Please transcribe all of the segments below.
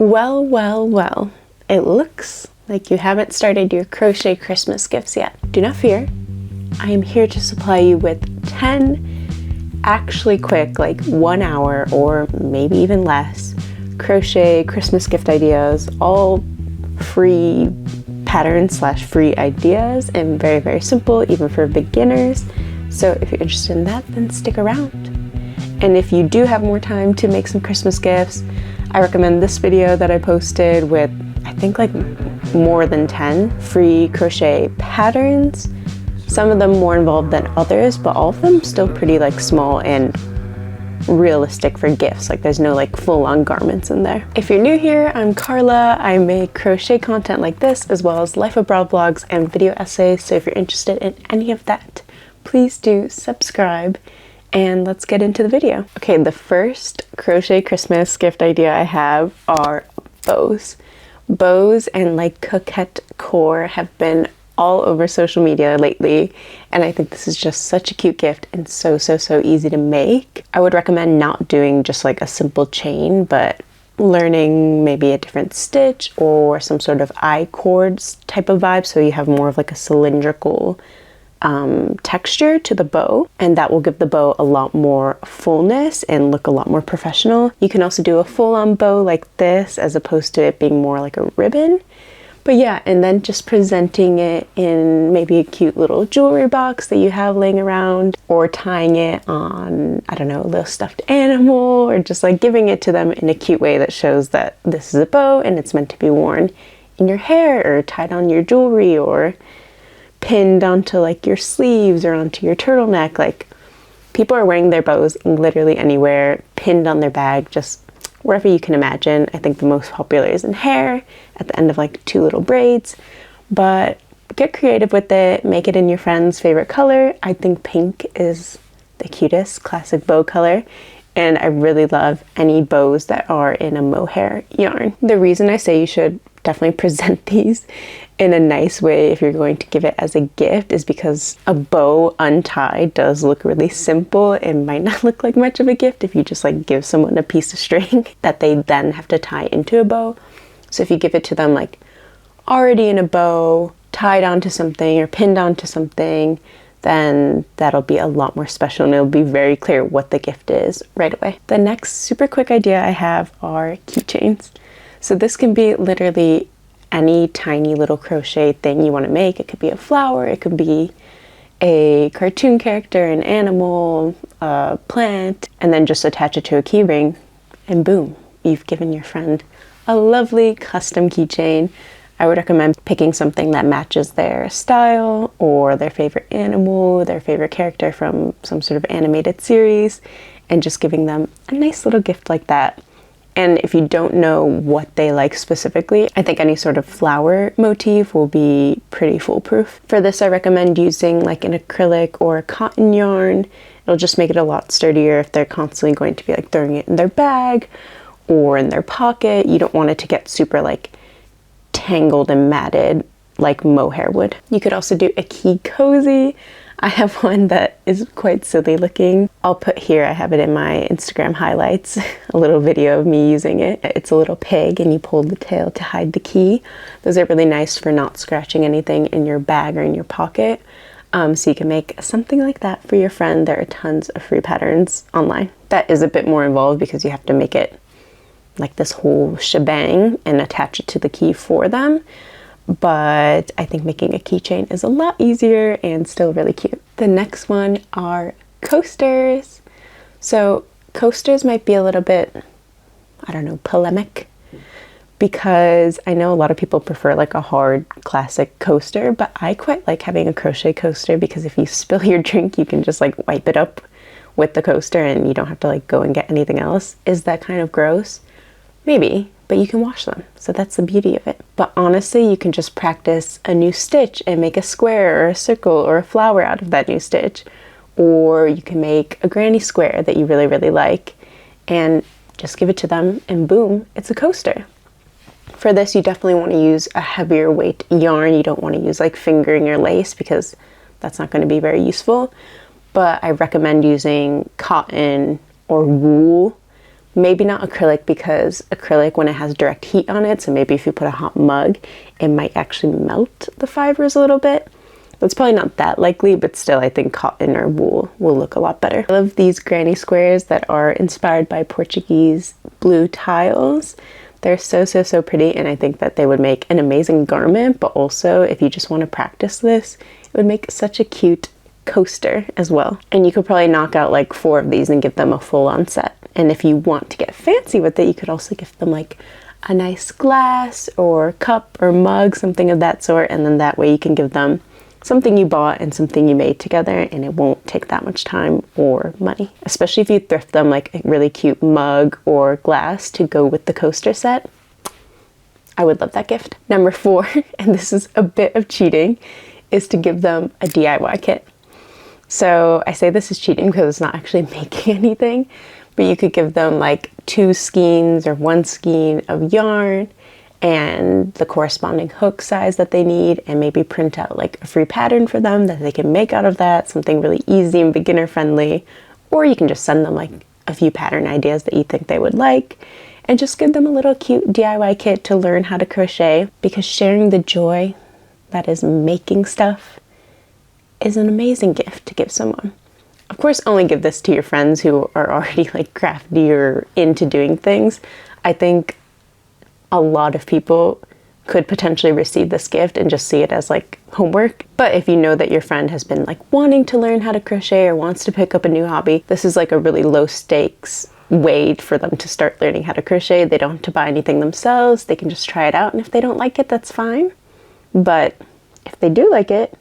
Well, well, well, it looks like you haven't started your crochet Christmas gifts yet. Do not fear. I am here to supply you with 10 actually quick, like 1 hour or maybe even less, crochet Christmas gift ideas, all free patterns / free ideas, and very, very simple, even for beginners. So if you're interested in that, then stick around. And if you do have more time to make some Christmas gifts, I recommend this video that I posted with, I think, like more than 10 free crochet patterns. Some of them more involved than others, but all of them still pretty like small and realistic for gifts. Like there's no like full-on garments in there. If you're new here, I'm Carla. I make crochet content like this, as well as life abroad vlogs and video essays. So if you're interested in any of that, please do subscribe. And let's get into the video. Okay, the first crochet Christmas gift idea I have are bows. Bows and like coquette core have been all over social media lately, and I think this is just such a cute gift and so easy to make. I would recommend not doing just like a simple chain, but learning maybe a different stitch or some sort of I-cords type of vibe, so you have more of like a cylindrical texture to the bow, and that will give the bow a lot more fullness and look a lot more professional. You can also do a full-on bow like this as opposed to it being more like a ribbon. But yeah, and then just presenting it in maybe a cute little jewelry box that you have laying around, or tying it on, I don't know, a little stuffed animal, or just like giving it to them in a cute way that shows that this is a bow and it's meant to be worn in your hair or tied on your jewelry or pinned onto like your sleeves or onto your turtleneck. Like, people are wearing their bows literally anywhere, pinned on their bag, just wherever you can imagine. I think the most popular is in hair, at the end of like 2 little braids, but get creative with it, make it in your friend's favorite color. I think pink is the cutest classic bow color, and I really love any bows that are in a mohair yarn. The reason I say you should definitely present these in a nice way if you're going to give it as a gift is because a bow untied does look really simple and might not look like much of a gift if you just like give someone a piece of string that they then have to tie into a bow. So if you give it to them like already in a bow, tied onto something or pinned onto something, then that'll be a lot more special and it'll be very clear what the gift is right away. The next super quick idea I have are keychains. So this can be literally any tiny little crochet thing you want to make. It could be a flower, it could be a cartoon character, an animal, a plant, and then just attach it to a key ring, and boom, you've given your friend a lovely custom keychain. I would recommend picking something that matches their style or their favorite animal, their favorite character from some sort of animated series, and just giving them a nice little gift like that. And if you don't know what they like specifically, I think any sort of flower motif will be pretty foolproof. For this, I recommend using like an acrylic or a cotton yarn. It'll just make it a lot sturdier if they're constantly going to be like throwing it in their bag or in their pocket. You don't want it to get super like tangled and matted like mohair would. You could also do a key cozy. I have one that is quite silly looking. I'll put here, I have it in my Instagram highlights, a little video of me using it. It's a little pig and you pull the tail to hide the key. Those are really nice for not scratching anything in your bag or in your pocket. So you can make something like that for your friend. There are tons of free patterns online. That is a bit more involved because you have to make it like this whole shebang and attach it to the key for them. But I think making a keychain is a lot easier and still really cute. The next one are coasters. So coasters might be a little bit, I don't know, polemic, because I know a lot of people prefer like a hard classic coaster, but I quite like having a crochet coaster because if you spill your drink, you can just like wipe it up with the coaster and you don't have to like go and get anything else. Is that kind of gross? Maybe, but you can wash them, so that's the beauty of it. But honestly, you can just practice a new stitch and make a square or a circle or a flower out of that new stitch, or you can make a granny square that you really like and just give it to them and boom, it's a coaster. For this, you definitely want to use a heavier weight yarn. You don't want to use like fingering or lace because that's not going to be very useful, but I recommend using cotton or wool Maybe not acrylic, because acrylic, when it has direct heat on it, so maybe if you put a hot mug, it might actually melt the fibers a little bit. That's probably not that likely, but still I think cotton or wool will look a lot better. I love these granny squares that are inspired by Portuguese blue tiles. They're so, so, so pretty, and I think that they would make an amazing garment, but also if you just want to practice this, it would make such a cute coaster as well. And you could probably knock out like 4 of these and give them a full-on set. And if you want to get fancy with it, you could also give them like a nice glass or cup or mug, something of that sort, and then that way you can give them something you bought and something you made together, and it won't take that much time or money. Especially if you thrift them like a really cute mug or glass to go with the coaster set. I would love that gift. Number 4, and this is a bit of cheating, is to give them a DIY kit. So I say this is cheating because it's not actually making anything, but you could give them like 2 skeins or 1 skein of yarn and the corresponding hook size that they need, and maybe print out like a free pattern for them that they can make out of that, something really easy and beginner friendly. Or you can just send them like a few pattern ideas that you think they would like, and just give them a little cute DIY kit to learn how to crochet, because sharing the joy that is making stuff is an amazing gift to give someone. Of course, only give this to your friends who are already like crafty or into doing things. I think a lot of people could potentially receive this gift and just see it as like homework. But if you know that your friend has been like wanting to learn how to crochet or wants to pick up a new hobby, this is like a really low stakes way for them to start learning how to crochet. They don't have to buy anything themselves. They can just try it out, and if they don't like it, that's fine. But if they do like it,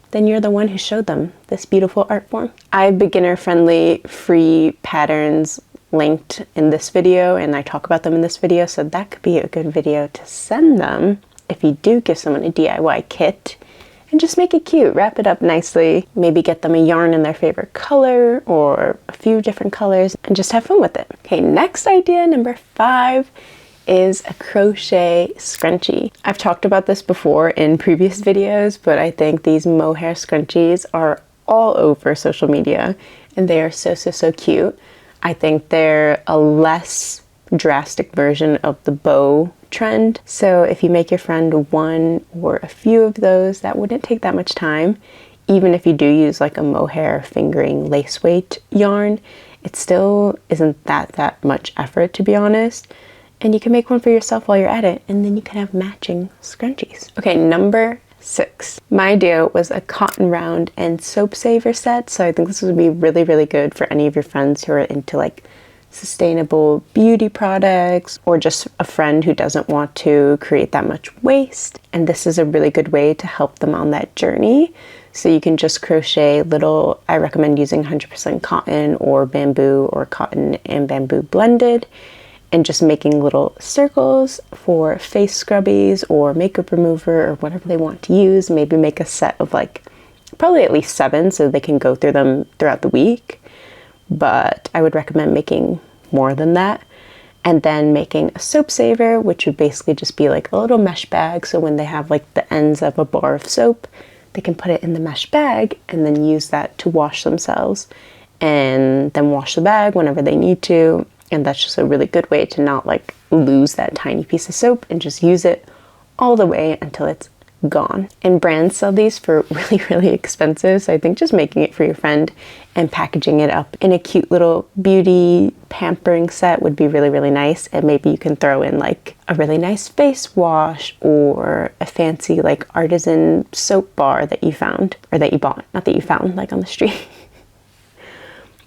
then you're the one who showed them this beautiful art form. I have beginner friendly free patterns linked in this video, and I talk about them in this video, so that could be a good video to send them if you do give someone a DIY kit. And just make it cute, wrap it up nicely, maybe get them a yarn in their favorite color or a few different colors, and just have fun with it. Okay, next idea, number 5, is a crochet scrunchie. I've talked about this before in previous videos, but I think these mohair scrunchies are all over social media, and they are so, so, so cute. I think they're a less drastic version of the bow trend. So if you make your friend 1 or a few of those, that wouldn't take that much time. Even if you do use like a mohair fingering lace weight yarn, it still isn't that much effort, to be honest. And you can make one for yourself while you're at it, and then you can have matching scrunchies. Okay, number 6. My idea was a cotton round and soap saver set, so I think this would be really, really good for any of your friends who are into like sustainable beauty products, or just a friend who doesn't want to create that much waste. And this is a really good way to help them on that journey. So you can just crochet little, I recommend using 100% cotton or bamboo, or cotton and bamboo blended, and just making little circles for face scrubbies or makeup remover or whatever they want to use. Maybe make a set of like probably at least 7 so they can go through them throughout the week. But I would recommend making more than that. And then making a soap saver, which would basically just be like a little mesh bag. So when they have like the ends of a bar of soap, they can put it in the mesh bag and then use that to wash themselves, and then wash the bag whenever they need to. And that's just a really good way to not like lose that tiny piece of soap, and just use it all the way until it's gone. And brands sell these for really, really expensive. So I think just making it for your friend and packaging it up in a cute little beauty pampering set would be really, really nice. And maybe you can throw in like a really nice face wash or a fancy like artisan soap bar that you found, or that you bought, not that you found like on the street.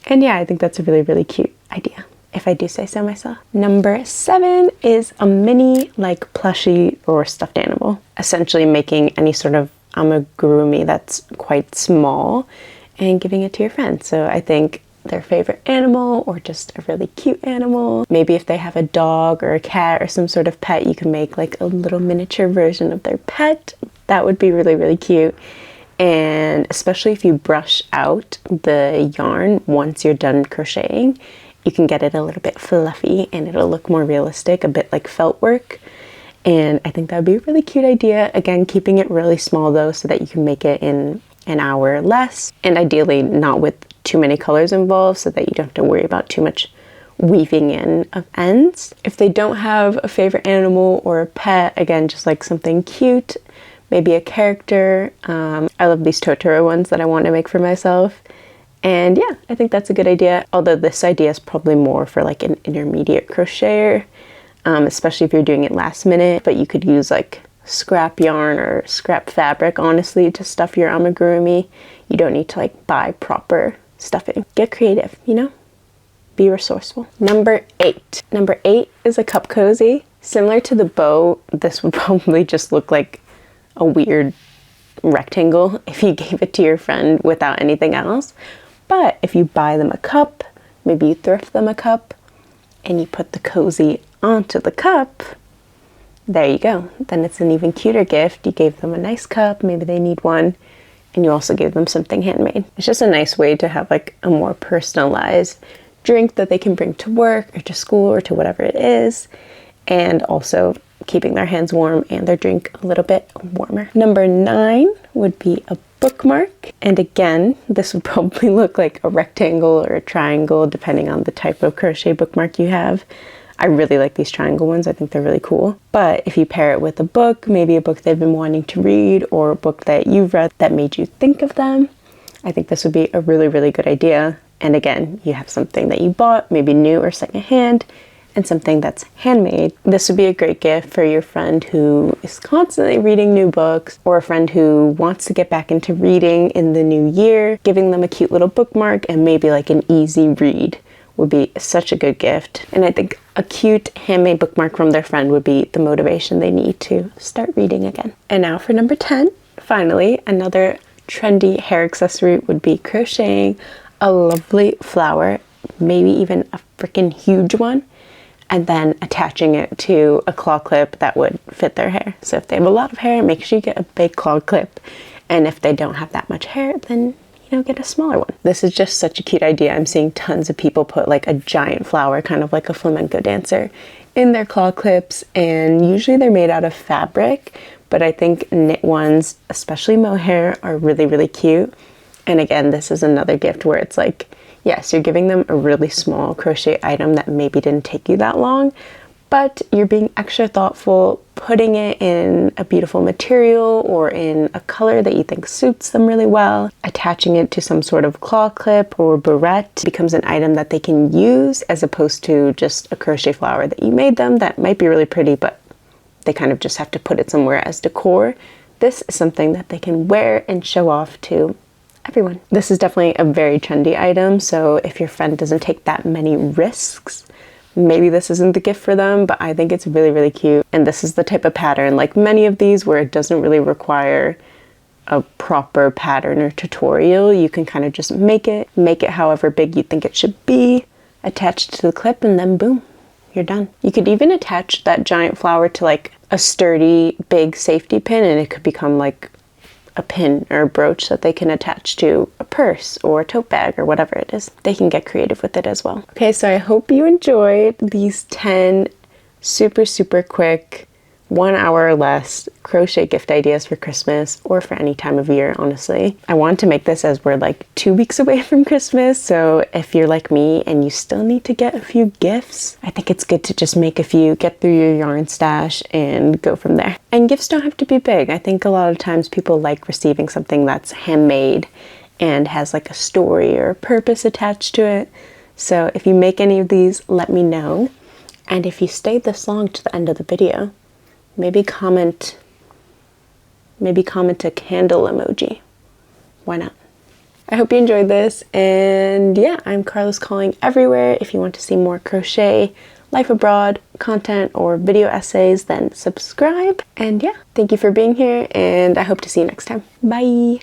And yeah, I think that's a really, really cute idea, if I do say so myself. Number 7 is a mini like plushie or stuffed animal. Essentially making any sort of amigurumi that's quite small and giving it to your friend. So I think their favorite animal, or just a really cute animal. Maybe if they have a dog or a cat or some sort of pet, you can make like a little miniature version of their pet. That would be really, really cute. And especially if you brush out the yarn once you're done crocheting, you can get it a little bit fluffy and it'll look more realistic, a bit like felt work. And I think that would be a really cute idea. Again, keeping it really small though, so that you can make it in an hour or less. And ideally not with too many colors involved, so that you don't have to worry about too much weaving in of ends. If they don't have a favorite animal or a pet, again, just like something cute, maybe a character. I love these Totoro ones that I want to make for myself. And yeah, I think that's a good idea. Although this idea is probably more for like an intermediate crocheter, especially if you're doing it last minute, but you could use like scrap yarn or scrap fabric, honestly, to stuff your amigurumi. You don't need to like buy proper stuffing. Get creative, you know? Be resourceful. Number 8. Number 8 is a cup cozy. Similar to the bow, this would probably just look like a weird rectangle if you gave it to your friend without anything else. But if you buy them a cup, maybe you thrift them a cup, and you put the cozy onto the cup, there you go. Then it's an even cuter gift. You gave them a nice cup, maybe they need one, and you also gave them something handmade. It's just a nice way to have like a more personalized drink that they can bring to work or to school or to whatever it is, and also keeping their hands warm and their drink a little bit warmer. Number 9 would be a bookmark. And again, this would probably look like a rectangle or a triangle depending on the type of crochet bookmark you have. I really like these triangle ones. I think they're really cool. But if you pair it with a book, maybe a book they've been wanting to read or a book that you've read that made you think of them, I think this would be a really, really good idea. And again, you have something that you bought, maybe new or secondhand, and something that's handmade. This would be a great gift for your friend who is constantly reading new books, or a friend who wants to get back into reading in the new year. Giving them a cute little bookmark and maybe like an easy read would be such a good gift. And I think a cute handmade bookmark from their friend would be the motivation they need to start reading again. And now for number 10, finally, another trendy hair accessory would be crocheting a lovely flower, maybe even a freaking huge one, and then attaching it to a claw clip that would fit their hair. So if they have a lot of hair, make sure you get a big claw clip. And if they don't have that much hair, then, you know, get a smaller one. This is just such a cute idea. I'm seeing tons of people put like a giant flower, kind of like a flamenco dancer, in their claw clips. And usually they're made out of fabric, but I think knit ones, especially mohair, are really, really cute. And again, this is another gift where it's like, yes, you're giving them a really small crochet item that maybe didn't take you that long, but you're being extra thoughtful, putting it in a beautiful material or in a color that you think suits them really well. Attaching it to some sort of claw clip or barrette becomes an item that they can use, as opposed to just a crochet flower that you made them that might be really pretty, but they kind of just have to put it somewhere as decor. This is something that they can wear and show off to everyone. This is definitely a very trendy item, so if your friend doesn't take that many risks, maybe this isn't the gift for them, but I think it's really, really cute. And this is the type of pattern, like many of these, where it doesn't really require a proper pattern or tutorial. You can kind of just make it however big you think it should be, attach it to the clip, and then boom, you're done. You could even attach that giant flower to like a sturdy, big safety pin, and it could become like a pin or a brooch that they can attach to a purse or a tote bag or whatever it is. They can get creative with it as well. Okay, so I hope you enjoyed these 10 super, super quick 1 hour or less crochet gift ideas for Christmas, or for any time of year, honestly. I wanted to make this as we're like 2 weeks away from Christmas, so if you're like me and you still need to get a few gifts, I think it's good to just make a few, get through your yarn stash, and go from there. And gifts don't have to be big. I think a lot of times people like receiving something that's handmade and has like a story or a purpose attached to it. So if you make any of these, let me know. And if you stayed this long to the end of the video, maybe comment a candle emoji. Why not? I hope you enjoyed this, and yeah, I'm Carlos Calling everywhere. If you want to see more crochet, life abroad content, or video essays, then subscribe. And yeah, thank you for being here, and I hope to see you next time. Bye!